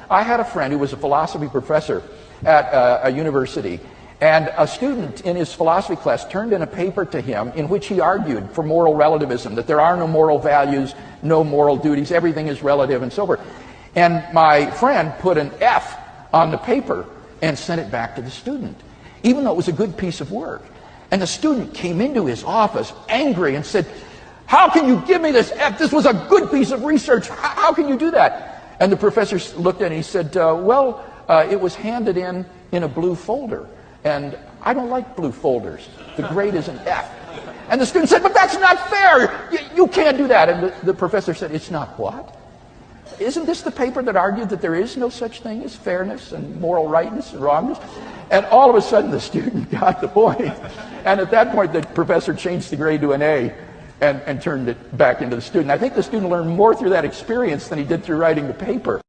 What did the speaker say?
I had a friend who was a philosophy professor at a university, and a student in his philosophy class turned in a paper to him in which he argued for moral relativism, that there are no moral values, no moral duties, everything is relative and so forth. And my friend put an F on the paper and sent it back to the student, even though it was a good piece of work. And the student came into his office angry and said, "How can you give me this F? This was a good piece of research. How can you do that?" And the professor looked at it and he said, well, it was handed in a blue folder. And I don't like blue folders. The grade is an F. And the student said, "But that's not fair. You can't do that." And the professor said, "It's not what? Isn't this the paper that argued that there is no such thing as fairness and moral rightness and wrongness?" And all of a sudden the student got the point. And at that point the professor changed the grade to an A and turned it back into the student. I think the student learned more through that experience than he did through writing the paper.